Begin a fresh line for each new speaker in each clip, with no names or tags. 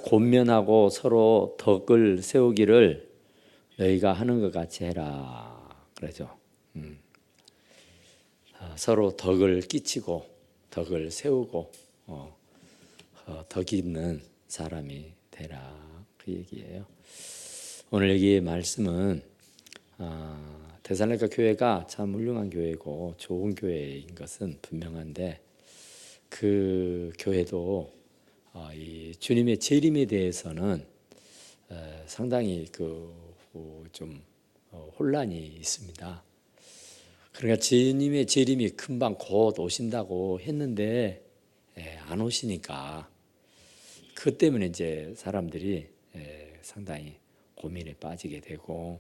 권면하고 서로 덕을 세우기를 너희가 하는 것 같이 해라. 그러죠. 서로 덕을 끼치고 덕을 세우고 덕 있는 사람이 되라. 그 얘기예요. 오늘 여기 말씀은 데살로니가 교회가 참 훌륭한 교회고 좋은 교회인 것은 분명한데 그 교회도 이 주님의 재림에 대해서는 상당히 좀 혼란이 있습니다. 그러니까 주님의 재림이 금방 곧 오신다고 했는데 안 오시니까 그 때문에 이제 사람들이 상당히 고민에 빠지게 되고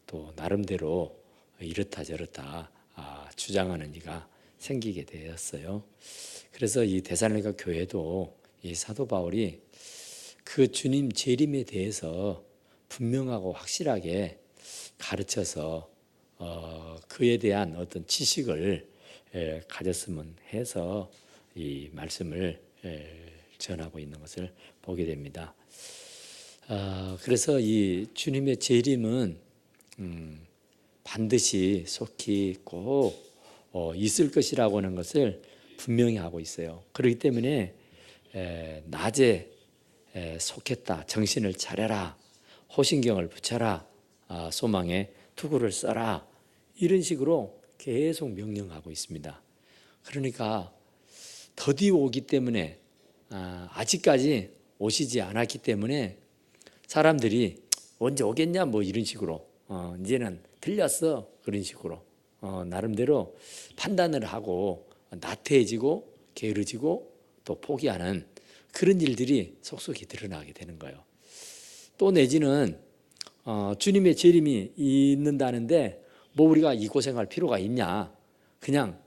또 나름대로 이렇다 저렇다 주장하는 이가 생기게 되었어요. 그래서 이 데살로니가 교회도 이 사도 바울이 그 주님 재림에 대해서 분명하고 확실하게 가르쳐서 그에 대한 어떤 지식을 가졌으면 해서 이 말씀을 전하고 있는 것을 보게 됩니다. 그래서 이 주님의 재림은 반드시 속히 꼭 있을 것이라고 하는 것을 분명히 하고 있어요. 그렇기 때문에 낮에 속했다, 정신을 차려라, 호신경을 붙여라, 소망에 투구를 써라, 이런 식으로 계속 명령하고 있습니다. 그러니까 더디 오기 때문에 아직까지 오시지 않았기 때문에 사람들이 언제 오겠냐 뭐 이런 식으로 이제는 틀렸어 그런 식으로 나름대로 판단을 하고 나태해지고 게으르지고 또 포기하는 그런 일들이 속속히 드러나게 되는 거예요. 또 내지는 주님의 재림이 있는다는데 뭐 우리가 이 고생할 필요가 있냐, 그냥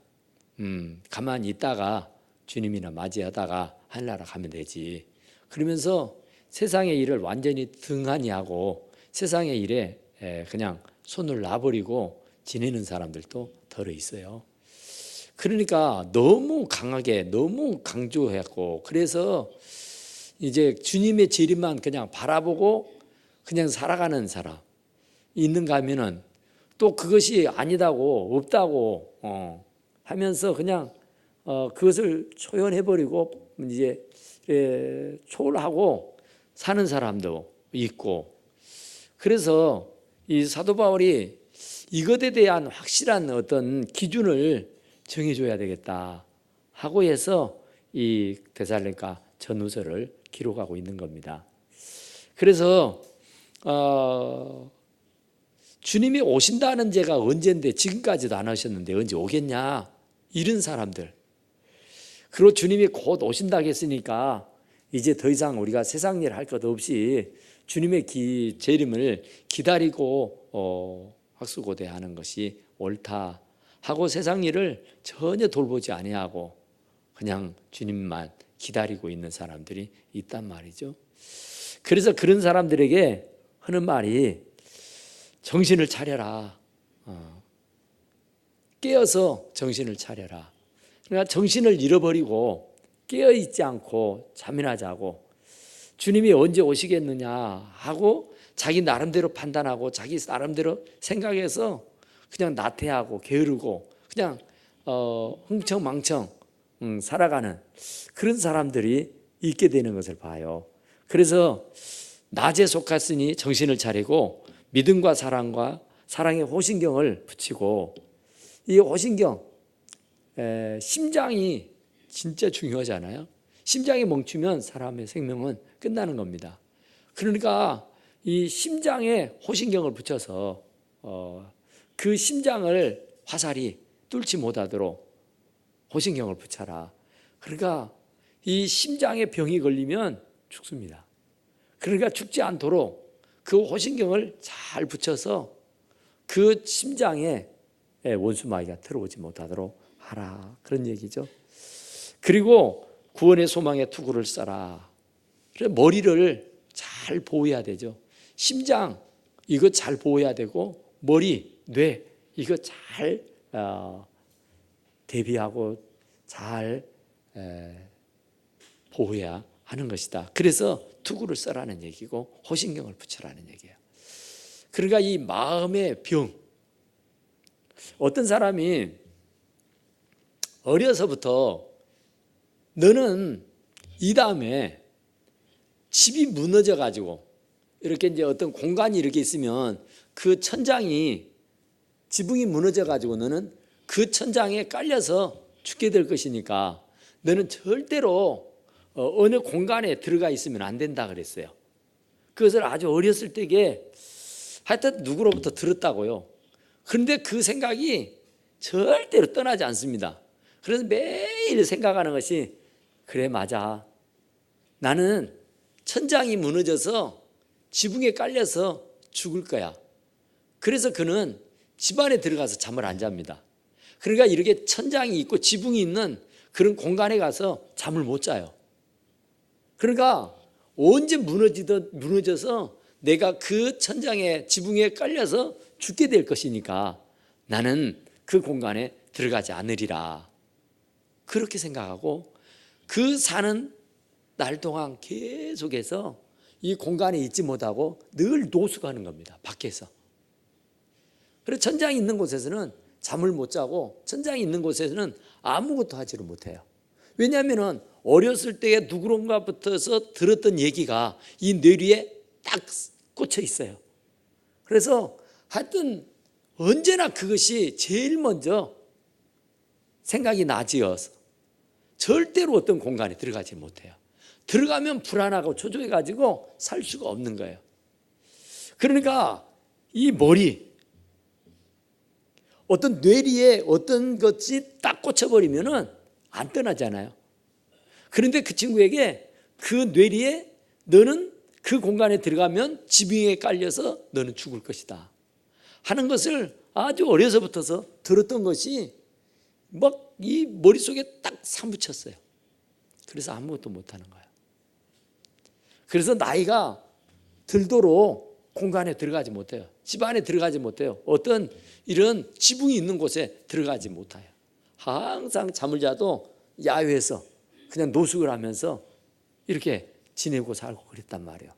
가만히 있다가 주님이나 맞이하다가 하늘나라 가면 되지, 그러면서 세상의 일을 완전히 등한히 하고 세상의 일에 그냥 손을 놔버리고 지내는 사람들도 덜어 있어요. 그러니까 너무 강하게 너무 강조했고, 그래서 이제 주님의 재림만 그냥 바라보고 그냥 살아가는 사람 있는가 하면은 또 그것이 아니다고 없다고 하면서 그냥 그것을 초연해버리고 이제 초월하고 사는 사람도 있고, 그래서 이 사도 바울이 이것에 대한 확실한 어떤 기준을 정해줘야 되겠다 하고 해서 이 데살로니가 전후서를 기록하고 있는 겁니다. 그래서 주님이 오신다는 제가 언제인데 지금까지도 안 오셨는데 언제 오겠냐 이런 사람들, 그리고 주님이 곧 오신다고 했으니까 이제 더 이상 우리가 세상 일 할 것 없이 주님의 재림을 기다리고 학수고대하는 것이 옳다 하고 세상 일을 전혀 돌보지 아니하고 그냥 주님만 기다리고 있는 사람들이 있단 말이죠. 그래서 그런 사람들에게 하는 말이 정신을 차려라. 깨어서 정신을 차려라. 그러니까 정신을 잃어버리고 깨어있지 않고 잠이나자고 주님이 언제 오시겠느냐 하고 자기 나름대로 판단하고 자기 나름대로 생각해서 그냥 나태하고 게으르고 그냥 흥청망청 살아가는 그런 사람들이 있게 되는 것을 봐요. 그래서 낮에 속았으니 정신을 차리고 믿음과 사랑의 호신경을 붙이고, 이 호신경 심장이 진짜 중요하잖아요. 심장이 멈추면 사람의 생명은 끝나는 겁니다. 그러니까 이 심장에 호신경을 붙여서 그 심장을 화살이 뚫지 못하도록 호신경을 붙여라. 그러니까 이 심장에 병이 걸리면 죽습니다. 그러니까 죽지 않도록 그 호신경을 잘 붙여서 그 심장에 원수마귀가 들어오지 못하도록 하라, 그런 얘기죠. 그리고 구원의 소망에 투구를 써라. 그래서 머리를 잘 보호해야 되죠. 심장 이거 잘 보호해야 되고 머리, 뇌 이거 잘 대비하고 잘 보호해야 하는 것이다. 그래서 투구를 써라는 얘기고 호신경을 붙여라는 얘기예요. 그러니까 이 마음의 병, 어떤 사람이 어려서부터 너는 이 다음에 집이 무너져 가지고 이렇게 이제 어떤 공간이 이렇게 있으면 그 천장이 지붕이 무너져 가지고 너는 그 천장에 깔려서 죽게 될 것이니까 너는 절대로 어느 공간에 들어가 있으면 안 된다 그랬어요. 그것을 아주 어렸을 때에 하여튼 누구로부터 들었다고요. 그런데 그 생각이 절대로 떠나지 않습니다. 그래서 매일 생각하는 것이 그래 맞아. 나는 천장이 무너져서 지붕에 깔려서 죽을 거야. 그래서 그는 집 안에 들어가서 잠을 안 잡니다. 그러니까 이렇게 천장이 있고 지붕이 있는 그런 공간에 가서 잠을 못 자요. 그러니까 언제 무너져서 내가 그 천장에 지붕에 깔려서 죽게 될 것이니까 나는 그 공간에 들어가지 않으리라. 그렇게 생각하고 그 사는 날 동안 계속해서 이 공간에 있지 못하고 늘 노숙하는 겁니다. 밖에서. 그래서 천장이 있는 곳에서는 잠을 못 자고 천장이 있는 곳에서는 아무것도 하지를 못해요. 왜냐하면 어렸을 때에 누구론가부터서 들었던 얘기가 이 뇌리에 딱 꽂혀 있어요. 그래서 하여튼 언제나 그것이 제일 먼저 생각이 나지어서 절대로 어떤 공간에 들어가지 못해요. 들어가면 불안하고 초조해가지고 살 수가 없는 거예요. 그러니까 이 머리, 어떤 뇌리에 어떤 것이 딱 꽂혀버리면은 안 떠나잖아요. 그런데 그 친구에게 그 뇌리에 너는 그 공간에 들어가면 지붕에 깔려서 너는 죽을 것이다 하는 것을 아주 어려서부터 들었던 것이 막 이 머릿속에 딱 사무쳤어요. 그래서 아무것도 못하는 거예요. 그래서 나이가 들도록 공간에 들어가지 못해요. 집 안에 들어가지 못해요. 어떤 이런 지붕이 있는 곳에 들어가지 못해요. 항상 잠을 자도 야외에서 그냥 노숙을 하면서 이렇게 지내고 살고 그랬단 말이에요.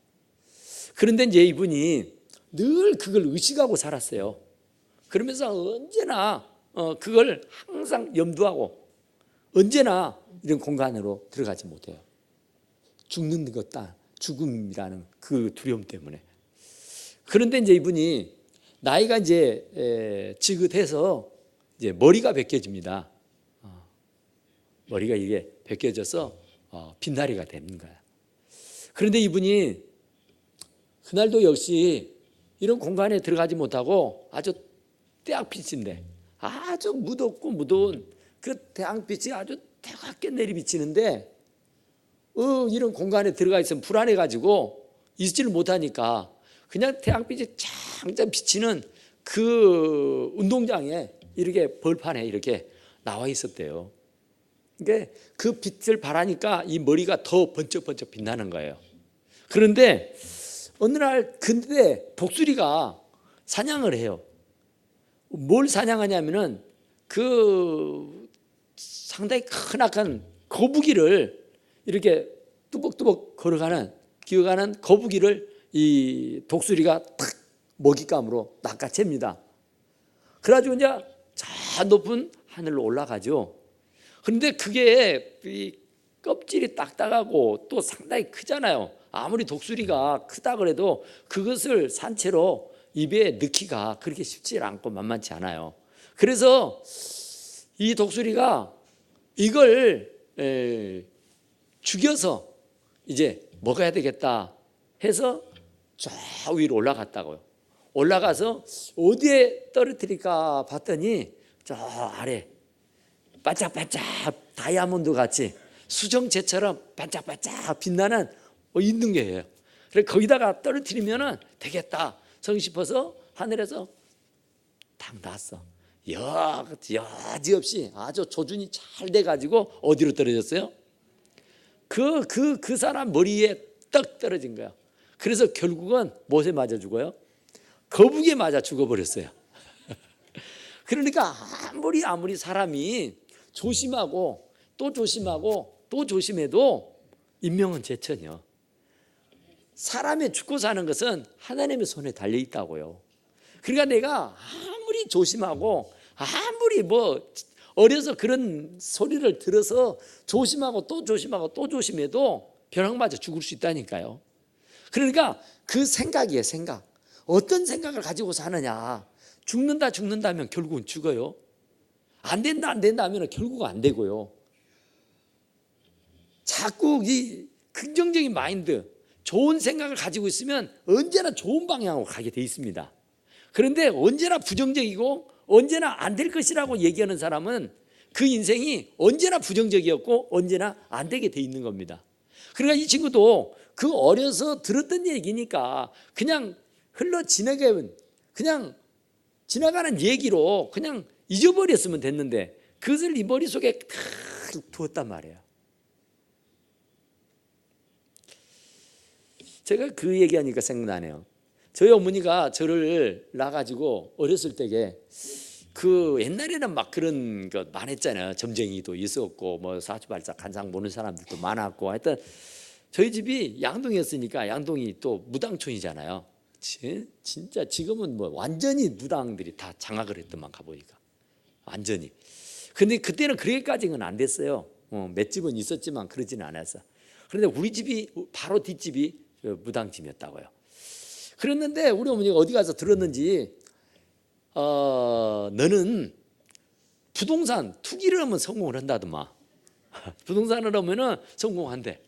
그런데 이제 이분이 늘 그걸 의식하고 살았어요. 그러면서 언제나 그걸 항상 염두하고 언제나 이런 공간으로 들어가지 못해요. 죽는 것다, 죽음이라는 그 두려움 때문에. 그런데 이제 이분이 나이가 이제 지긋해서 이제 머리가 벗겨집니다. 머리가 이게 벗겨져서 빛나리가 되는 거야. 그런데 이분이 그날도 역시 이런 공간에 들어가지 못하고 아주 태양빛인데 아주 무덥고 무더운 그 태양빛이 아주 태갑게 내리비치는데 이런 공간에 들어가 있으면 불안해가지고 있지를 못하니까 그냥 태양빛이 쫙쫙 비치는 그 운동장에 이렇게 벌판에 이렇게 나와 있었대요. 그러니까 그 빛을 바라니까 이 머리가 더 번쩍번쩍 빛나는 거예요. 그런데 어느 날 근데 독수리가 사냥을 해요. 뭘 사냥하냐면은 그 상당히 크나큰 거북이를 이렇게 뚜벅뚜벅 걸어가는 기어가는 거북이를 이 독수리가 탁 먹잇감으로 낚아챕니다. 그래가지고 이제 저 높은 하늘로 올라가죠. 그런데 그게 이 껍질이 딱딱하고 또 상당히 크잖아요. 아무리 독수리가 크다 그래도 그것을 산채로 입에 넣기가 그렇게 쉽지 않고 만만치 않아요. 그래서 이 독수리가 이걸 죽여서 이제 먹어야 되겠다 해서 저 위로 올라갔다고요. 올라가서 어디에 떨어뜨릴까 봤더니 저 아래 반짝반짝 다이아몬드 같이 수정제처럼 반짝반짝 빛나는 있는 게예요. 그래서 거기다가 떨어뜨리면 되겠다 싶어서 하늘에서 탁 났어. 여지없이 아주 조준이 잘 돼가지고 어디로 떨어졌어요? 그 사람 머리에 떡 떨어진 거야. 그래서 결국은 무엇에 맞아 죽어요? 거북이에 맞아 죽어버렸어요. 그러니까 아무리 사람이 조심하고 또 조심하고 또 조심해도 인명은 제천이요. 사람의 죽고 사는 것은 하나님의 손에 달려 있다고요. 그러니까 내가 아무리 조심하고 아무리 어려서 그런 소리를 들어서 조심하고 또 조심하고 또 조심해도 벼락맞아 죽을 수 있다니까요. 그러니까 그 생각이에요. 생각. 어떤 생각을 가지고 사느냐. 죽는다 하면 결국은 죽어요. 안 된다 하면 결국은 안 되고요. 자꾸 이 긍정적인 마인드, 좋은 생각을 가지고 있으면 언제나 좋은 방향으로 가게 돼 있습니다. 그런데 언제나 부정적이고 언제나 안 될 것이라고 얘기하는 사람은 그 인생이 언제나 부정적이었고 언제나 안 되게 돼 있는 겁니다. 그러니까 이 친구도 그 어려서 들었던 얘기니까 그냥 흘러 그냥 지나가는 얘기로 그냥 잊어버렸으면 됐는데 그것을 이 머릿속에 탁 두었단 말이에요. 제가 그 얘기하니까 생각나네요. 저희 어머니가 저를 낳아가지고 어렸을 때에 그 옛날에는 막 그런 것 많았잖아요. 점쟁이도 있었고 뭐 사주발작 간상 보는 사람들도 많았고 하여튼 저희 집이 양동이었으니까 양동이 또 무당촌이잖아요. 진짜 지금은 뭐 완전히 무당들이 다 장악을 했더만 가보니까 완전히. 근데 그때는 그렇게까지는 안 됐어요. 몇 집은 있었지만 그러지는 않았어. 그런데 우리 집이 바로 뒷집이 무당집이었다고요. 그랬는데 우리 어머니가 어디 가서 들었는지 너는 부동산 투기를 하면 성공을 한다더만. 부동산을 하면은 성공한대.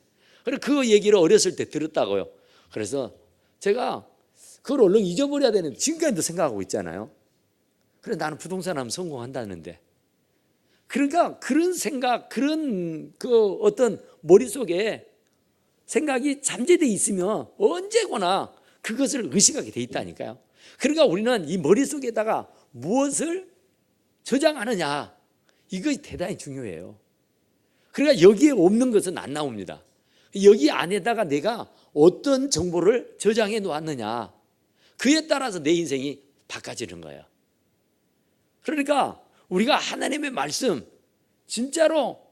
그래서 그 얘기를 어렸을 때 들었다고요. 그래서 제가 그걸 얼른 잊어버려야 되는데 지금까지도 생각하고 있잖아요. 그래 나는 부동산 하면 성공한다는데. 그러니까 그런 생각, 그런 그 어떤 머릿속에 생각이 잠재되어 있으면 언제거나 그것을 의식하게 돼 있다니까요. 그러니까 우리는 이 머릿속에다가 무엇을 저장하느냐, 이것이 대단히 중요해요. 그러니까 여기에 없는 것은 안 나옵니다. 여기 안에다가 내가 어떤 정보를 저장해 놓았느냐, 그에 따라서 내 인생이 바꿔지는 거예요. 그러니까 우리가 하나님의 말씀, 진짜로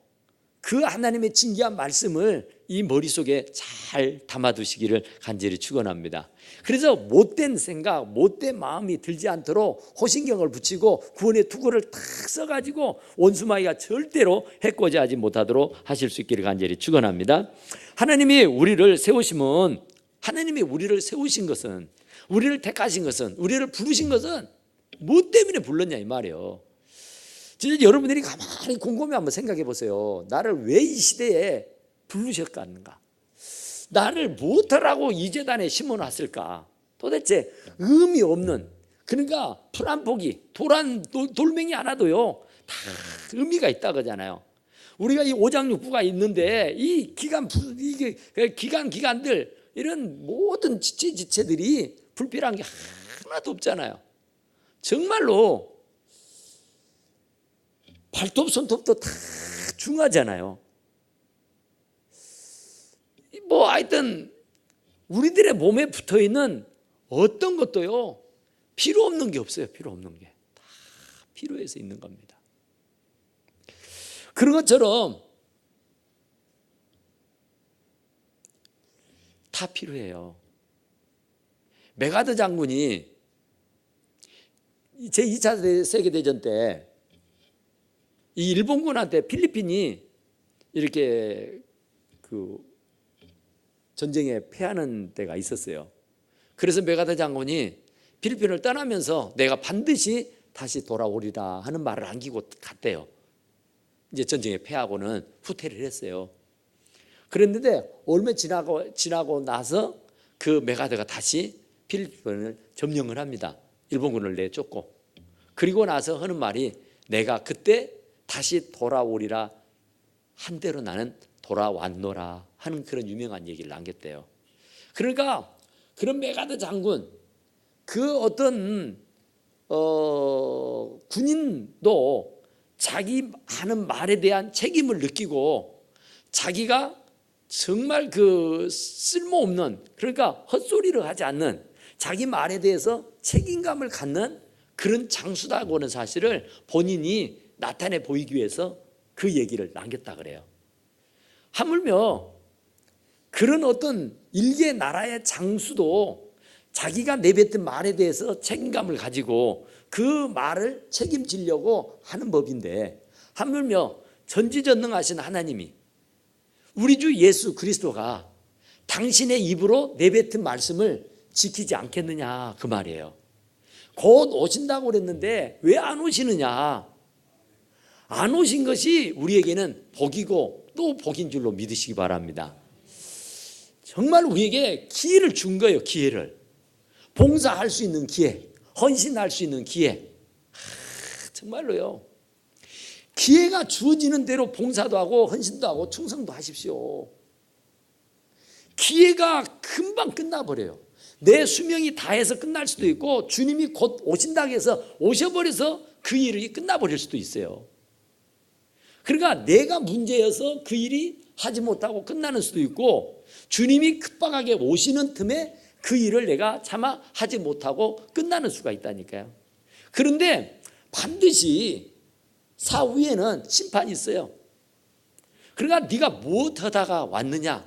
그 하나님의 진귀한 말씀을 이 머릿속에 잘 담아두시기를 간절히 축원합니다. 그래서 못된 생각, 못된 마음이 들지 않도록 호신경을 붙이고 구원의 투구를 탁 써가지고 원수마귀가 절대로 해코지 하지 못하도록 하실 수 있기를 간절히 축원합니다. 하나님이 우리를 세우신 것은, 우리를 택하신 것은, 우리를 부르신 것은 뭐 때문에 불렀냐 이 말이에요. 진짜 여러분들이 가만히 곰곰이 한번 생각해 보세요. 나를 왜 이 시대에 부르셨는가? 나를 무엇하라고 이 재단에 심어놨을까? 도대체 의미 없는, 그러니까 풀 한 포기, 돌멩이 하나도요 다 의미가 있다 그러잖아요. 우리가 이 오장육부가 있는데 이 기관들 이런 모든 지체들이 불필요한 게 하나도 없잖아요. 정말로 발톱, 손톱도 다 중하잖아요. 뭐 하여튼 우리들의 몸에 붙어있는 어떤 것도요 필요 없는 게 없어요. 필요 없는 게 다 필요해서 있는 겁니다. 그런 것처럼 다 필요해요. 메가더 장군이 제2차 세계대전 때 이 일본군한테 필리핀이 이렇게 그 전쟁에 패하는 때가 있었어요. 그래서 메가더 장군이 필리핀을 떠나면서 내가 반드시 다시 돌아오리라 하는 말을 남기고 갔대요. 이제 전쟁에 패하고는 후퇴를 했어요. 그랬는데 얼마 지나고 나서 그 메가더가 다시 필리핀을 점령을 합니다. 일본군을 내쫓고. 그리고 나서 하는 말이 내가 그때 다시 돌아오리라 한 대로 나는 돌아왔노라 하는 그런 유명한 얘기를 남겼대요. 그러니까 그런 메가더 장군, 그 어떤 군인도 자기 하는 말에 대한 책임을 느끼고 자기가 정말 그 쓸모없는, 그러니까 헛소리를 하지 않는 자기 말에 대해서 책임감을 갖는 그런 장수다고 하는 사실을 본인이 나타내 보이기 위해서 그 얘기를 남겼다 그래요. 하물며 그런 어떤 일개 나라의 장수도 자기가 내뱉은 말에 대해서 책임감을 가지고 그 말을 책임지려고 하는 법인데, 하물며 전지전능하신 하나님이, 우리 주 예수 그리스도가 당신의 입으로 내뱉은 말씀을 지키지 않겠느냐, 그 말이에요. 곧 오신다고 그랬는데 왜 안 오시느냐. 안 오신 것이 우리에게는 복이고 또 복인 줄로 믿으시기 바랍니다. 정말 우리에게 기회를 준 거예요. 기회를. 봉사할 수 있는 기회, 헌신할 수 있는 기회. 정말로요. 기회가 주어지는 대로 봉사도 하고 헌신도 하고 충성도 하십시오. 기회가 금방 끝나버려요. 내 수명이 다해서 끝날 수도 있고 주님이 곧 오신다고 해서 오셔버려서 그 일이 끝나버릴 수도 있어요. 그러니까 내가 문제여서 그 일이 하지 못하고 끝나는 수도 있고, 주님이 급박하게 오시는 틈에 그 일을 내가 차마 하지 못하고 끝나는 수가 있다니까요. 그런데 반드시 사후에는 심판이 있어요. 그러니까 네가 무엇 하다가 왔느냐,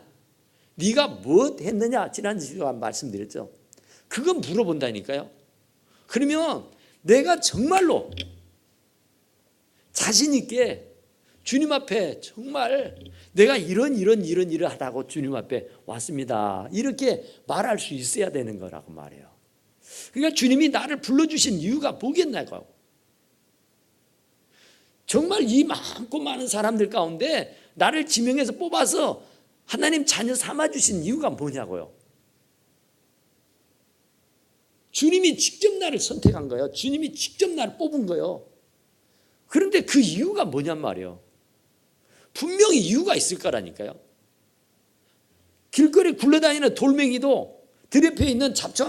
네가 무엇 했느냐, 지난 시간에 말씀드렸죠. 그거 물어본다니까요. 그러면 내가 정말로 자신 있게 주님 앞에 정말 내가 이런 일을 하다고 주님 앞에 왔습니다, 이렇게 말할 수 있어야 되는 거라고 말해요. 그러니까 주님이 나를 불러주신 이유가 뭐겠냐고. 정말 이 많고 많은 사람들 가운데 나를 지명해서 뽑아서 하나님 자녀 삼아주신 이유가 뭐냐고요. 주님이 직접 나를 선택한 거예요. 주님이 직접 나를 뽑은 거예요. 그런데 그 이유가 뭐냔 말이에요. 분명히 이유가 있을 거라니까요. 길거리 굴러다니는 돌멩이도, 들 옆에 있는 잡초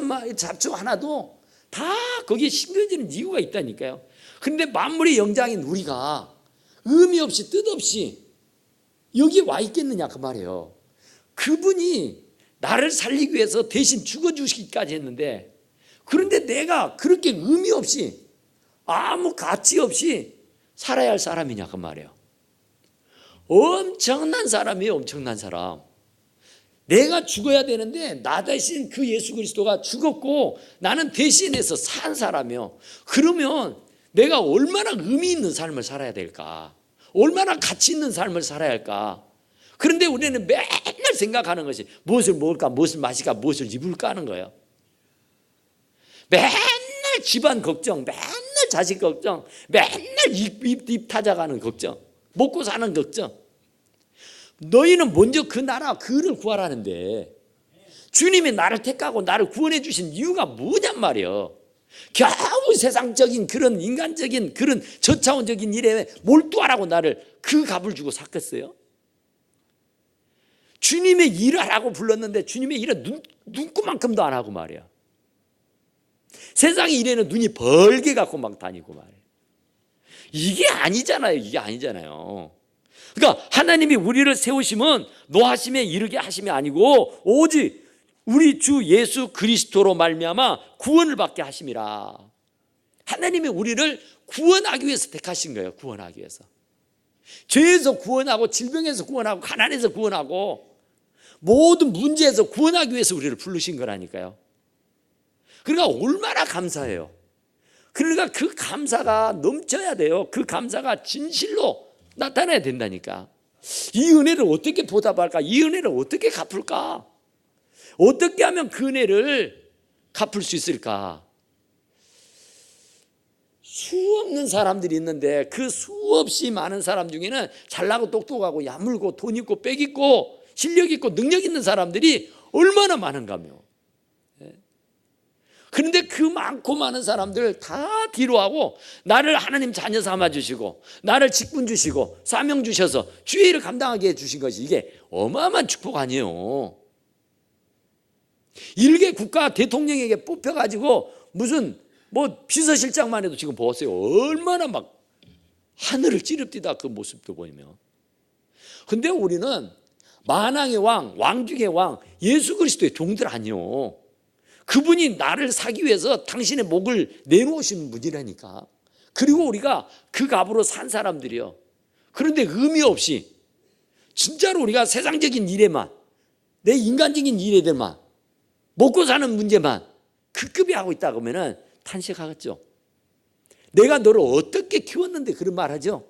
하나도 다 거기에 심겨지는 이유가 있다니까요. 그런데 만물의 영장인 우리가 의미 없이 뜻없이 여기 와 있겠느냐, 그 말이에요. 그분이 나를 살리기 위해서 대신 죽어주시기까지 했는데, 그런데 내가 그렇게 의미 없이 아무 가치 없이 살아야 할 사람이냐, 그 말이에요. 엄청난 사람이에요. 엄청난 사람. 내가 죽어야 되는데 나 대신 그 예수 그리스도가 죽었고 나는 대신해서 산 사람이요. 그러면 내가 얼마나 의미 있는 삶을 살아야 될까, 얼마나 가치 있는 삶을 살아야 할까. 그런데 우리는 맨날 생각하는 것이 무엇을 먹을까, 무엇을 마실까, 무엇을 입을까 하는 거예요. 맨날 집안 걱정, 맨날 자식 걱정, 맨날 입 타작하는 걱정, 먹고 사는 걱정. 너희는 먼저 그 나라 그를 구하라는데, 주님이 나를 택하고 나를 구원해 주신 이유가 뭐냔 말이에요. 겨우 세상적인 그런 인간적인 그런 저차원적인 일에 몰두하라고 나를 그 값을 주고 샀겠어요? 주님의 일을 하라고 불렀는데 주님의 일은 눈구만큼도 안 하고 말이야. 세상의 일에는 눈이 벌게 갖고 막 다니고 말이야. 이게 아니잖아요. 이게 아니잖아요. 그러니까 하나님이 우리를 세우심은 노하심에 이르게 하심이 아니고 오직 우리 주 예수 그리스도로 말미암아 구원을 받게 하심이라. 하나님이 우리를 구원하기 위해서 택하신 거예요. 구원하기 위해서. 죄에서 구원하고, 질병에서 구원하고, 가난에서 구원하고, 모든 문제에서 구원하기 위해서 우리를 부르신 거라니까요. 그러니까 얼마나 감사해요. 그러니까 그 감사가 넘쳐야 돼요. 그 감사가 진실로 나타나야 된다니까. 이 은혜를 어떻게 보답할까? 이 은혜를 어떻게 갚을까? 어떻게 하면 그 은혜를 갚을 수 있을까? 수없는 사람들이 있는데 그 수없이 많은 사람 중에는 잘나고 똑똑하고 야물고 돈 있고 빽 있고 실력 있고 능력 있는 사람들이 얼마나 많은가며. 그런데 그 많고 많은 사람들 다 뒤로하고 나를 하나님 자녀 삼아주시고 나를 직분 주시고 사명 주셔서 주의 일을 감당하게 해주신 것이 이게 어마어마한 축복 아니에요. 일개 국가 대통령에게 뽑혀가지고 무슨 뭐 비서실장만 해도 지금 보세요. 얼마나 막 하늘을 찌릅디다, 그 모습도 보이면. 근데 우리는 만왕의 왕, 왕 중의 왕, 예수 그리스도의 종들 아니요. 그분이 나를 사기 위해서 당신의 목을 내놓으신 분이라니까. 그리고 우리가 그 값으로 산 사람들이요. 그런데 의미 없이 진짜로 우리가 세상적인 일에만 내 인간적인 일들만, 먹고 사는 문제만 급급히 하고 있다 그러면 탄식하겠죠. 내가 너를 어떻게 키웠는데 그런 말 하죠.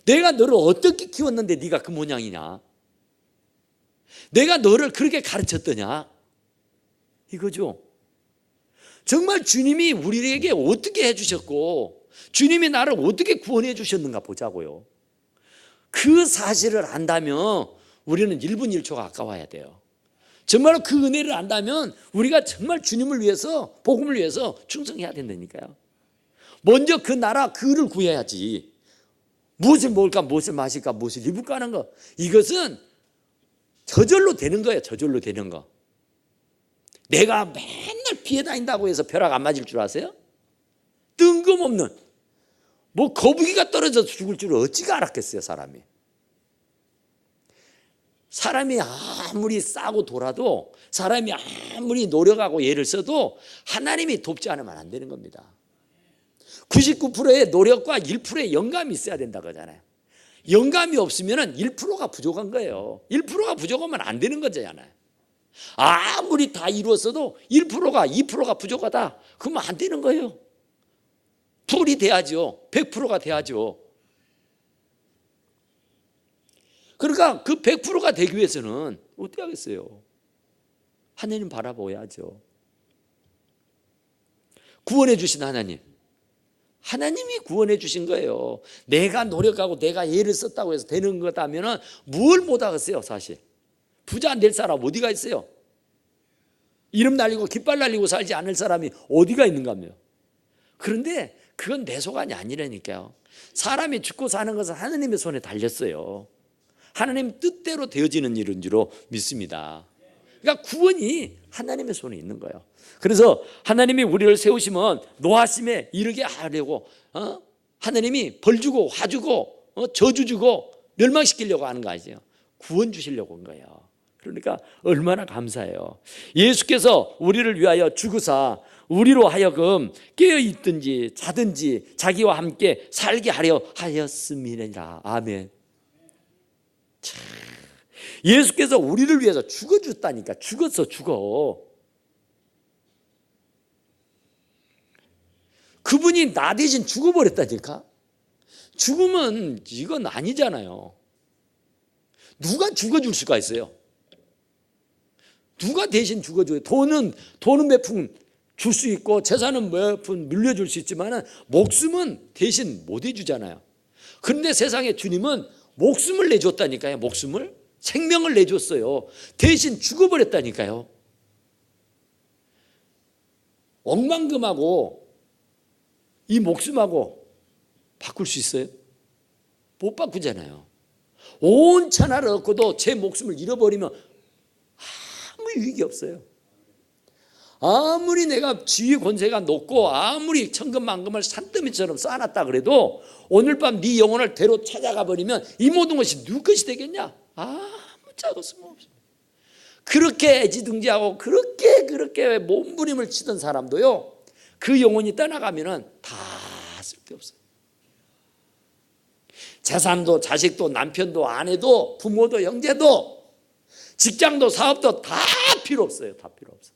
내가 너를 어떻게 키웠는데 네가 그 모양이냐. 내가 너를 그렇게 가르쳤더냐. 이거죠. 정말 주님이 우리에게 어떻게 해주셨고 주님이 나를 어떻게 구원해 주셨는가 보자고요. 그 사실을 안다면 우리는 1분 1초가 아까워야 돼요. 정말로 그 은혜를 안다면 우리가 정말 주님을 위해서, 복음을 위해서 충성해야 된다니까요. 먼저 그 나라 그를 구해야지. 무엇을 먹을까, 무엇을 마실까, 무엇을 입을까 하는 거, 이것은 저절로 되는 거예요. 저절로 되는 거. 내가 맨날 피해 다닌다고 해서 벼락 안 맞을 줄 아세요? 뜬금없는, 뭐 거북이가 떨어져서 죽을 줄 어찌가 알았겠어요. 사람이 아무리 싸고 돌아도, 사람이 아무리 노력하고 애를 써도 하나님이 돕지 않으면 안 되는 겁니다. 99%의 노력과 1%의 영감이 있어야 된다고 하잖아요. 영감이 없으면 1%가 부족한 거예요. 1%가 부족하면 안 되는 거잖아요. 아무리 다 이루었어도 1%가 2%가 부족하다 그러면 안 되는 거예요. 풀이 돼야죠. 100%가 돼야죠. 그러니까 그 100%가 되기 위해서는 어떻게 하겠어요? 하나님 바라보야죠. 구원해 주신 하나님이 구원해 주신 거예요. 내가 노력하고 내가 애를 썼다고 해서 되는 거다면 뭘 못하겠어요. 사실 부자 안 될 사람 어디가 있어요? 이름 날리고 깃발 날리고 살지 않을 사람이 어디가 있는가며. 그런데 그건 내 소관이 아니라니까요. 사람이 죽고 사는 것은 하나님의 손에 달렸어요. 하나님 뜻대로 되어지는 일인 줄로 믿습니다. 그러니까 구원이 하나님의 손에 있는 거예요. 그래서 하나님이 우리를 세우시면 노하심에 이르게 하려고 하나님이 벌 주고 화 주고 저주 주고 멸망시키려고 하는 거 아니에요. 구원 주시려고 한 거예요. 그러니까 얼마나 감사해요. 예수께서 우리를 위하여 죽으사 우리로 하여금 깨어있든지 자든지 자기와 함께 살게 하려 하였음이니라. 아멘. 참, 예수께서 우리를 위해서 죽어줬다니까. 죽어. 그분이 나 대신 죽어버렸다니까. 죽으면 이건 아니잖아요. 누가 죽어줄 수가 있어요? 누가 대신 죽어줘요? 돈은 몇 푼 줄 수 있고 재산은 몇 푼 물려줄 수 있지만 목숨은 대신 못 해주잖아요. 그런데 세상에 주님은 목숨을 내줬다니까요. 목숨을, 생명을 내줬어요. 대신 죽어버렸다니까요. 억만금하고 이 목숨하고 바꿀 수 있어요? 못 바꾸잖아요. 온 천하를 얻고도 제 목숨을 잃어버리면 아무 유익이 없어요. 아무리 내가 지위 권세가 높고 아무리 천금만금을 산더미처럼 쌓아놨다 그래도 오늘 밤 네 영혼을 대로 찾아가 버리면 이 모든 것이 누구 것이 되겠냐? 아무 자도 쓸모없습니다. 그렇게 애지중지하고 그렇게 몸부림을 치던 사람도요, 그 영혼이 떠나가면은 다 쓸데없어요. 재산도 자식도 남편도 아내도 부모도 형제도 직장도 사업도 다 필요 없어요. 다 필요 없어요.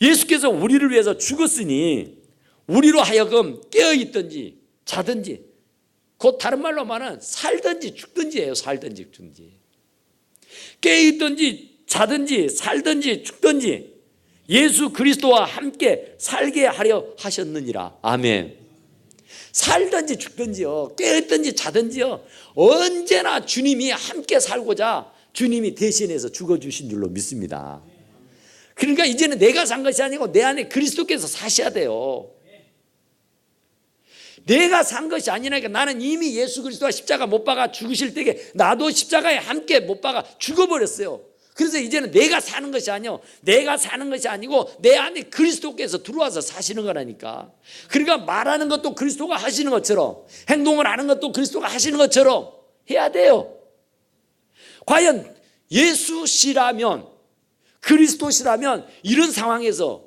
예수께서 우리를 위해서 죽었으니 우리로 하여금 깨어있든지 자든지, 곧 다른 말로 말하면 살든지 죽든지예요. 살든지 죽든지. 깨어있든지 자든지 살든지 죽든지 예수 그리스도와 함께 살게 하려 하셨느니라. 아멘. 살든지 죽든지요, 깨어있든지 자든지요, 언제나 주님이 함께 살고자 주님이 대신해서 죽어주신 줄로 믿습니다. 그러니까 이제는 내가 산 것이 아니고 내 안에 그리스도께서 사셔야 돼요. 내가 산 것이 아니라니까. 나는 이미 예수 그리스도와 십자가 못 박아 죽으실 때에 나도 십자가에 함께 못 박아 죽어버렸어요. 그래서 이제는 내가 사는 것이 아니요, 내가 사는 것이 아니고 내 안에 그리스도께서 들어와서 사시는 거라니까. 그러니까 말하는 것도 그리스도가 하시는 것처럼, 행동을 하는 것도 그리스도가 하시는 것처럼 해야 돼요. 과연 예수시라면, 그리스도시라면 이런 상황에서,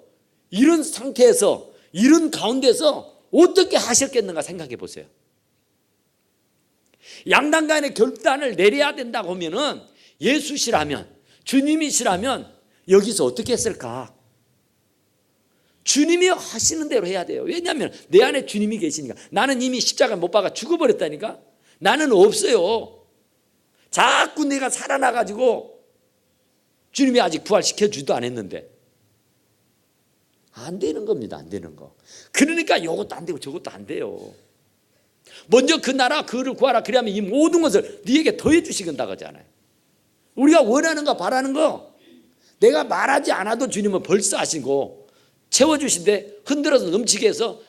이런 상태에서, 이런 가운데서 어떻게 하셨겠는가 생각해 보세요. 양단간의 결단을 내려야 된다고 하면은 예수시라면, 주님이시라면 여기서 어떻게 했을까? 주님이 하시는 대로 해야 돼요. 왜냐하면 내 안에 주님이 계시니까. 나는 이미 십자가 못 박아 죽어버렸다니까. 나는 없어요. 자꾸 내가 살아나가지고 주님이 아직 부활시켜주지도 않았는데 안 되는 겁니다. 안 되는 거. 그러니까 이것도 안 되고 저것도 안 돼요. 먼저 그 나라 그를 구하라. 그러면 이 모든 것을 네게 더해 주시겠다 그러잖아요. 우리가 원하는 거 바라는 거 내가 말하지 않아도 주님은 벌써 하시고 채워주신데 흔들어서 넘치게 해서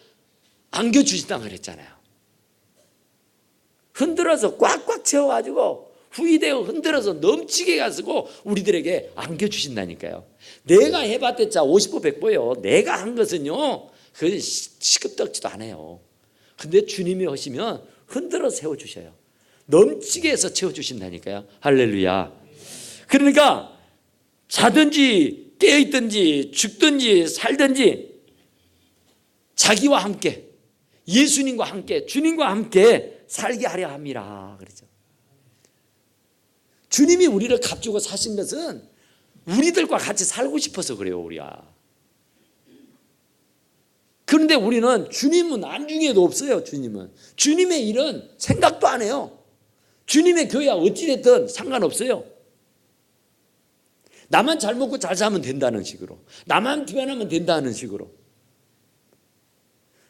안겨주신다고 그랬잖아요. 흔들어서 꽉꽉 채워가지고 후이되어 흔들어서 넘치게 가지고 우리들에게 안겨주신다니까요. 내가 해봤댔자 50보 100보요. 내가 한 것은요 그건 시급덕지도 않아요. 근데 주님이 하시면 흔들어 세워주셔요. 넘치게 해서 채워주신다니까요. 할렐루야. 그러니까 자든지 깨어있든지 죽든지 살든지 자기와 함께 예수님과 함께 주님과 함께 살게 하려 함이라 그러죠. 주님이 우리를 값주고 사신 것은 우리들과 같이 살고 싶어서 그래요. 우리가. 그런데 우리는 주님은 안중에도 없어요. 주님의 일은 생각도 안 해요. 주님의 교회야 어찌됐든 상관없어요. 나만 잘 먹고 잘 살면 된다는 식으로, 나만 변하면 된다는 식으로.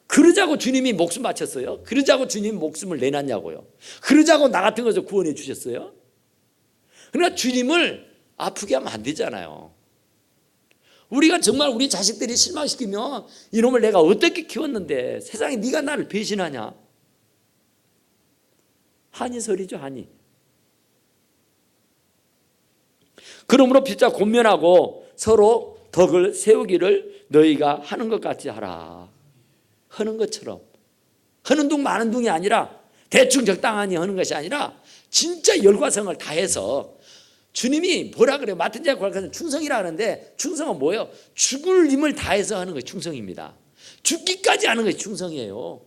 그러자고 주님이 목숨 바쳤어요? 그러자고 주님이 목숨을 내놨냐고요? 그러자고 나 같은 것을 구원해 주셨어요? 그러나 주님을 아프게 하면 안 되잖아요. 우리가 정말 우리 자식들이 실망시키면 이놈을 내가 어떻게 키웠는데 세상에 네가 나를 배신하냐? 한이 서리죠. 한이. 그러므로 피차 권면하고 서로 덕을 세우기를 너희가 하는 것 같이 하라. 하는 것처럼. 하는 둥 마는 둥이 아니라 대충 적당하니 하는 것이 아니라 진짜 열과성을 다해서 주님이 뭐라 그래요? 맡은 자의 구할것은 충성이라 하는데 충성은 뭐예요? 죽을 힘을 다해서 하는 것이 충성입니다. 죽기까지 하는 것이 충성이에요.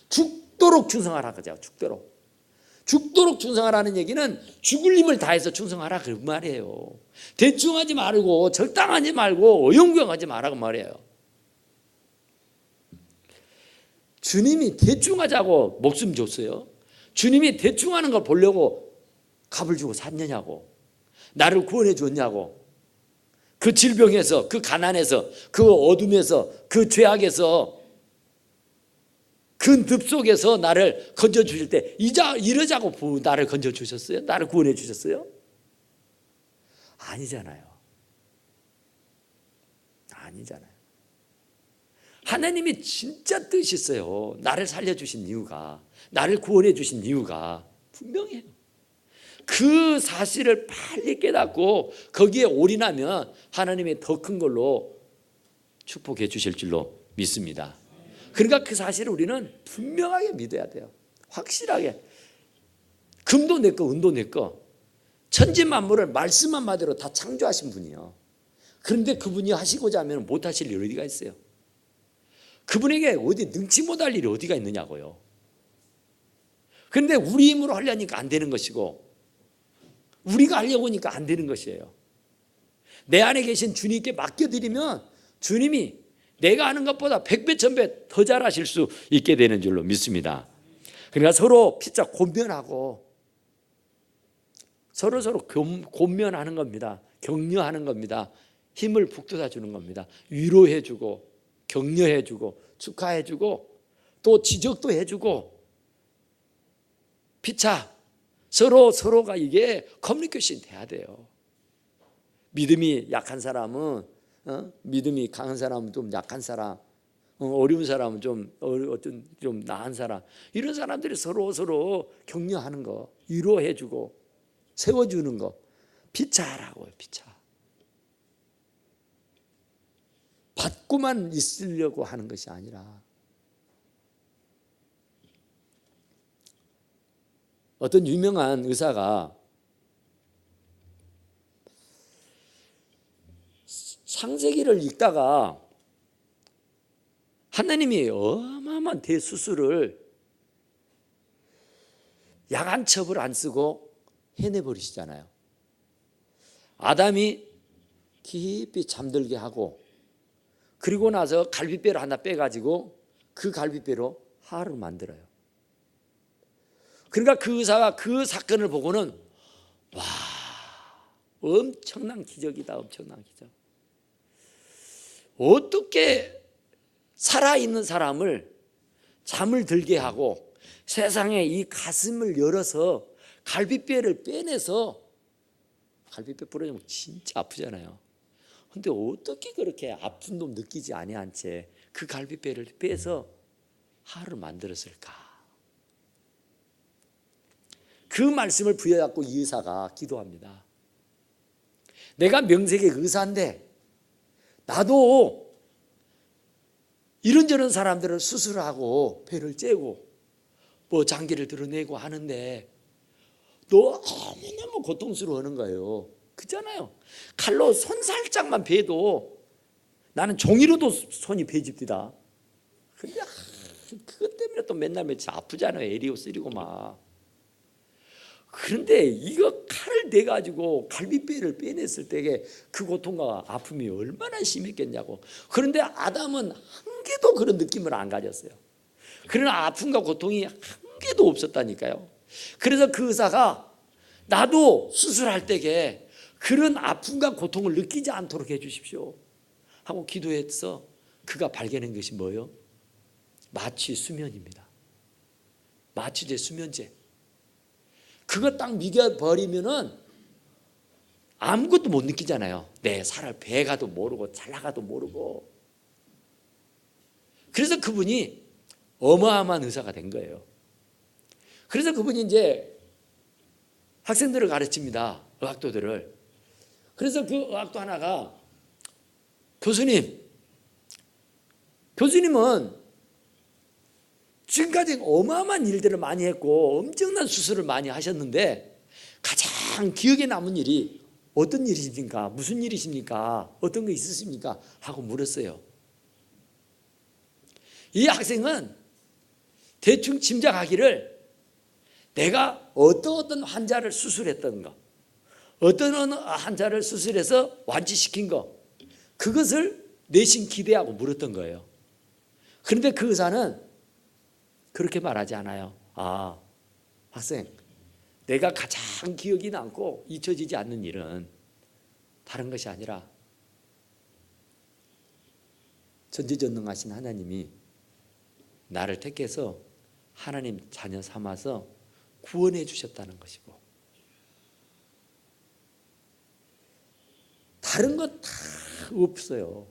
죽도록 충성하라 그죠? 죽도록 충성하라는 얘기는 죽을 힘을 다해서 충성하라 그 말이에요. 대충 하지 말고 적당하지 말고 어영부영하지 말라고 말이에요. 주님이 대충 하자고 목숨 줬어요? 주님이 대충 하는 걸 보려고 값을 주고 샀느냐고, 나를 구원해 줬냐고. 그 질병에서, 그 가난에서, 그 어둠에서, 그 죄악에서, 그 늪 속에서 나를 건져주실 때 이러자고 나를 건져주셨어요? 나를 구원해 주셨어요? 아니잖아요. 하나님이 진짜 뜻이 있어요. 나를 살려주신 이유가, 나를 구원해 주신 이유가 분명해요. 그 사실을 빨리 깨닫고 거기에 올인하면 하나님이 더 큰 걸로 축복해 주실 줄로 믿습니다. 그러니까 그 사실을 우리는 분명하게 믿어야 돼요. 확실하게. 금도 내 거, 은도 내 거. 천지만물을 말씀 한마디로 다 창조하신 분이요. 그런데 그분이 하시고자 하면 못 하실 일이 어디가 있어요? 그분에게 어디 능치 못할 일이 어디가 있느냐고요. 그런데 우리 힘으로 하려니까 안 되는 것이고 우리가 하려고 하니까 안 되는 것이에요. 내 안에 계신 주님께 맡겨드리면 주님이 내가 하는 것보다 100배 1000배 더 잘하실 수 있게 되는 줄로 믿습니다. 그러니까 서로 피차 권면하고 서로 권면하는 겁니다. 격려하는 겁니다. 힘을 북돋아 주는 겁니다. 위로해 주고 격려해 주고 축하해 주고 또 지적도 해 주고 피차 서로가 이게 커뮤니케이션이 돼야 돼요. 믿음이 약한 사람은 믿음이 강한 사람은 좀 약한 사람, 어려운 사람은 좀 나은 사람, 이런 사람들이 서로 격려하는 거, 위로해 주고 세워주는 거, 피차라고요. 피차. 받고만 있으려고 하는 것이 아니라 어떤 유명한 의사가 창세기를 읽다가 하나님이 어마어마한 대수술을 야간첩을 안 쓰고 해내버리시잖아요. 아담이 깊이 잠들게 하고 그리고 나서 갈빗배를 하나 빼가지고 그 갈빗배로 하를 만들어요. 그러니까 그 의사가 그 사건을 보고는 와, 엄청난 기적이다, 엄청난 기적. 어떻게 살아있는 사람을 잠을 들게 하고 세상에 이 가슴을 열어서 갈빗배를 빼내서, 갈빗배 부러지면 진짜 아프잖아요. 근데 어떻게 그렇게 아픈 놈 느끼지 아니한 채 그 갈빗배를 빼서 하를 만들었을까? 그 말씀을 부여잡고 이 의사가 기도합니다. 내가 명색의 의사인데 나도 이런저런 사람들을 수술하고 배를 째고 뭐 장기를 드러내고 하는데 너무너무 고통스러워하는 거예요. 그렇잖아요. 칼로 손 살짝만 베도 나는 종이로도 손이 베집디다. 근데 그것 때문에 또 맨날 며칠 아프잖아요. 에리오 쓰리고 막. 그런데 이거 칼을 대가지고 갈빗배를 빼냈을 때에 그 고통과 아픔이 얼마나 심했겠냐고. 그런데 아담은 한 개도 그런 느낌을 안 가졌어요. 그런 아픔과 고통이 한 개도 없었다니까요. 그래서 그 의사가 나도 수술할 때에 그런 아픔과 고통을 느끼지 않도록 해주십시오 하고 기도해서 그가 발견한 것이 뭐예요? 마취 수면입니다. 마취제 수면제. 그거 딱 미겨버리면은 아무것도 못 느끼잖아요. 내 살을 배가도 모르고 잘나가도 모르고. 그래서 그분이 어마어마한 의사가 된 거예요. 그래서 그분이 이제 학생들을 가르칩니다. 의학도들을. 그래서 그 의학도 하나가 교수님은 지금까지 어마어마한 일들을 많이 했고 엄청난 수술을 많이 하셨는데 가장 기억에 남은 일이 어떤 일이십니까? 무슨 일이십니까? 어떤 거 있으십니까? 하고 물었어요. 이 학생은 대충 짐작하기를 내가 어떤 환자를 수술했던 거, 어떤 환자를 수술해서 완치시킨 거, 그것을 내심 기대하고 물었던 거예요. 그런데 그 의사는 그렇게 말하지 않아요. 아, 학생, 내가 가장 기억이 남고 잊혀지지 않는 일은 다른 것이 아니라 전지전능하신 하나님이 나를 택해서 하나님 자녀 삼아서 구원해 주셨다는 것이고, 다른 것 다 없어요.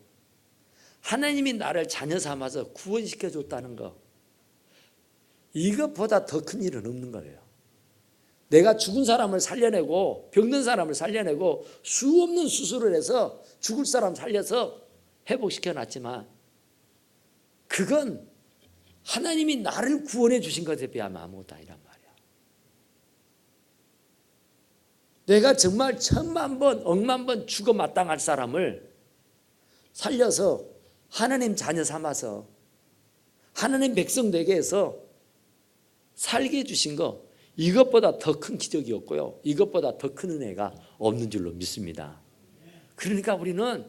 하나님이 나를 자녀 삼아서 구원시켜 줬다는 것, 이것보다 더 큰 일은 없는 거예요. 내가 죽은 사람을 살려내고 병든 사람을 살려내고 수 없는 수술을 해서 죽을 사람 살려서 회복시켜 놨지만 그건 하나님이 나를 구원해 주신 것에 비하면 아무것도 아니란 말이야. 내가 정말 1000만 번, 억만 번 죽어 마땅할 사람을 살려서 하나님 자녀 삼아서 하나님 백성 되게 해서 살게 해주신 거, 이것보다 더 큰 기적이 없고요, 이것보다 더 큰 은혜가 없는 줄로 믿습니다. 그러니까 우리는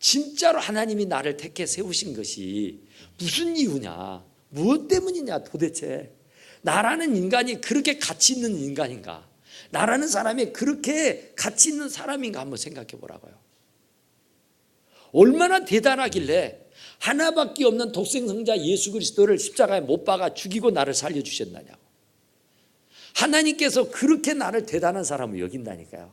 진짜로 하나님이 나를 택해 세우신 것이 무슨 이유냐, 무엇 때문이냐, 도대체 나라는 인간이 그렇게 가치 있는 인간인가, 나라는 사람이 그렇게 가치 있는 사람인가 한번 생각해 보라고요. 얼마나 대단하길래 하나밖에 없는 독생성자 예수 그리스도를 십자가에 못 박아 죽이고 나를 살려주셨느냐고. 하나님께서 그렇게 나를 대단한 사람을 여긴다니까요.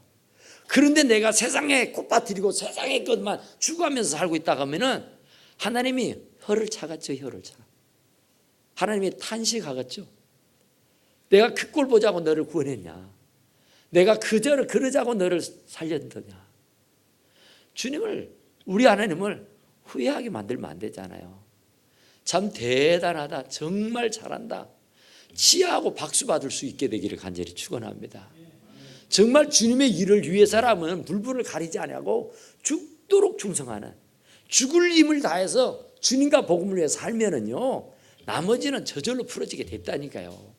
그런데 내가 세상에 꽃밭들이고 세상의 것만 추구하면서 살고 있다가 하면은 하나님이 혀를 차겠죠. 혀를 차. 하나님이 탄식하겠죠. 내가 그 꼴 보자고 너를 구원했냐, 내가 그러자고 너를 살렸더냐. 주님을, 우리 하나님을 후회하게 만들면 안 되잖아요. 참 대단하다, 정말 잘한다, 치하하고 박수 받을 수 있게 되기를 간절히 축원합니다. 정말 주님의 일을 위해서라면 물불을 가리지 아니하고 죽도록 충성하는, 죽을 힘을 다해서 주님과 복음을 위해 살면은요, 나머지는 저절로 풀어지게 됐다니까요.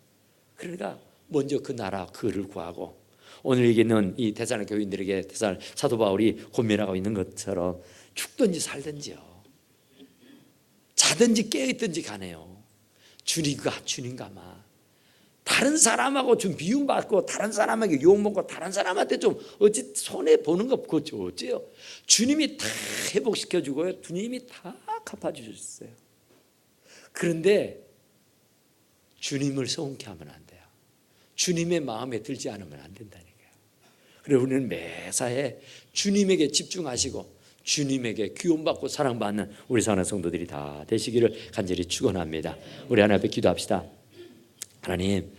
그러니까 먼저 그 나라 그를 구하고, 오늘 얘기는 이 데살로니가 교인들에게 사도 바울이 권면하고 있는 것처럼 죽든지 살든지요, 자든지 깨있든지 간에요, 주님과 다른 사람하고 좀 미움받고 다른 사람에게 욕먹고 다른 사람한테 좀 어찌 손해보는 거 그거 어째요? 주님이 다 회복시켜주고요, 주님이 다 갚아주셨어요. 그런데 주님을 서운케 하면 안 돼요. 주님의 마음에 들지 않으면 안 된다니까요. 그래서 우리는 매사에 주님에게 집중하시고 주님에게 귀여움받고 사랑받는 우리 사랑하는 성도들이 다 되시기를 간절히 축원합니다. 우리 하나님 앞에 기도합시다. 하나님,